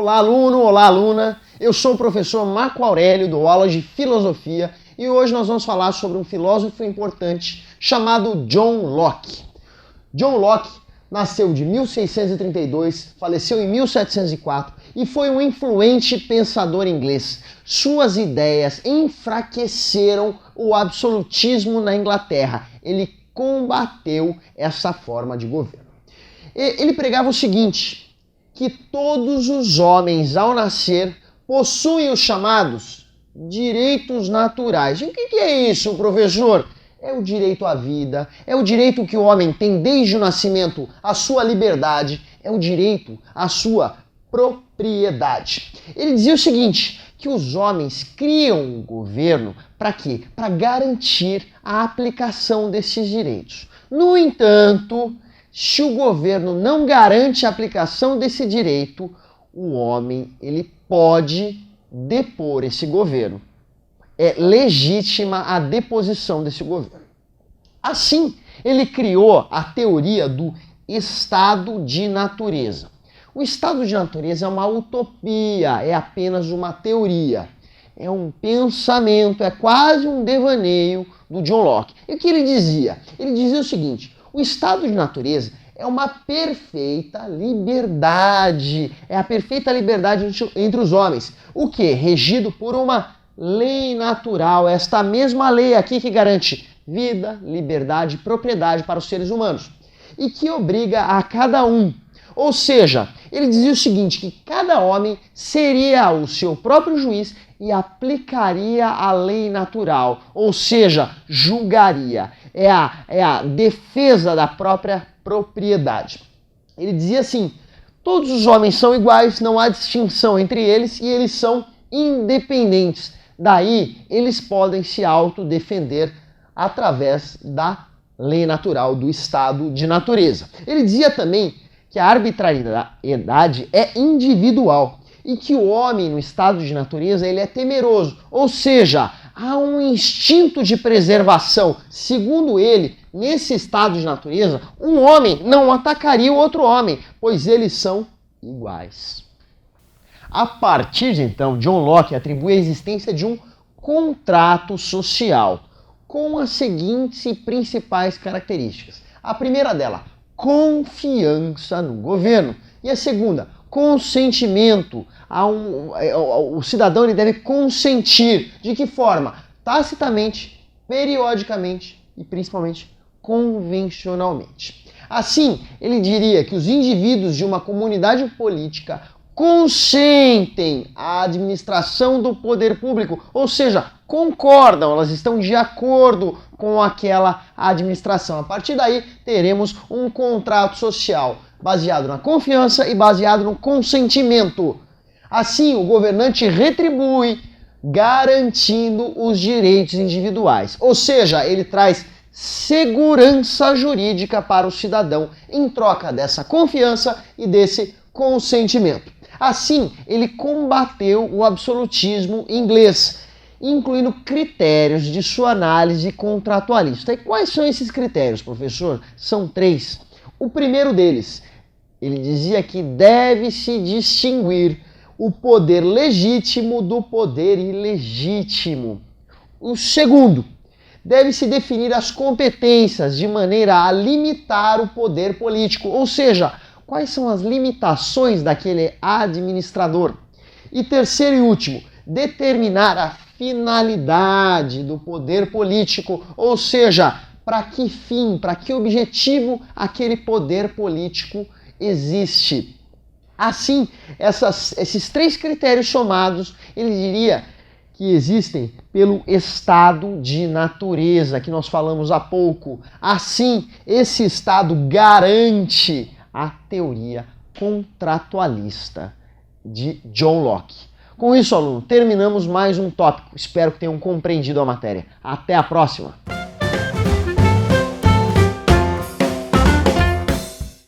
Olá, aluno, olá, aluna. Eu sou o professor Marco Aurélio, dou aula de filosofia e hoje nós vamos falar sobre um filósofo importante chamado John Locke. John Locke nasceu de 1632, faleceu em 1704 e foi um influente pensador inglês. Suas ideias enfraqueceram o absolutismo na Inglaterra. Ele combateu essa forma de governo. Ele pregava o seguinte, que todos os homens, ao nascer, possuem os chamados direitos naturais. E o que é isso, professor? É o direito à vida, é o direito que o homem tem desde o nascimento, à sua liberdade, é o direito à sua propriedade. Ele dizia o seguinte, que os homens criam um governo para quê? Para garantir a aplicação desses direitos. No entanto, se o governo não garante a aplicação desse direito, o homem ele pode depor esse governo. É legítima a deposição desse governo. Assim, ele criou a teoria do estado de natureza. O estado de natureza é uma utopia, é apenas uma teoria. É um pensamento, é quase um devaneio do John Locke. E o que ele dizia? Ele dizia o seguinte, o estado de natureza é uma perfeita liberdade, é a perfeita liberdade entre os homens. O que? Regido por uma lei natural, esta mesma lei aqui que garante vida, liberdade, propriedade para os seres humanos e que obriga a cada um. Ou seja, ele dizia o seguinte, que cada homem seria o seu próprio juiz e aplicaria a lei natural, ou seja, julgaria. É a defesa da própria propriedade. Ele dizia assim, todos os homens são iguais, não há distinção entre eles e eles são independentes. Daí, eles podem se autodefender através da lei natural, do estado de natureza. Ele dizia também que a arbitrariedade é individual e que o homem no estado de natureza ele é temeroso, ou seja, há um instinto de preservação. Segundo ele, nesse estado de natureza, um homem não atacaria o outro homem, pois eles são iguais. A partir de então, John Locke atribui a existência de um contrato social com as seguintes e principais características. A primeira dela, confiança no governo. E a segunda, consentimento. O cidadão ele deve consentir. De que forma? Tacitamente, periodicamente e principalmente convencionalmente. Assim, ele diria que os indivíduos de uma comunidade política consentem à administração do poder público, ou seja, concordam, elas estão de acordo com aquela administração. A partir daí, teremos um contrato social baseado na confiança e baseado no consentimento. Assim, o governante retribui, garantindo os direitos individuais. Ou seja, ele traz segurança jurídica para o cidadão em troca dessa confiança e desse consentimento. Assim, ele combateu o absolutismo inglês, incluindo critérios de sua análise contratualista. E quais são esses critérios, professor? São 3. O primeiro deles, ele dizia que deve-se distinguir o poder legítimo do poder ilegítimo. O segundo, deve-se definir as competências de maneira a limitar o poder político, ou seja, quais são as limitações daquele administrador. E terceiro e último, determinar a finalidade do poder político, ou seja, para que fim, para que objetivo aquele poder político existe. Assim, esses 3 critérios somados, ele diria que existem pelo estado de natureza, que nós falamos há pouco. Assim, esse estado garante a teoria contratualista de John Locke. Com isso, aluno, terminamos mais um tópico. Espero que tenham compreendido a matéria. Até a próxima!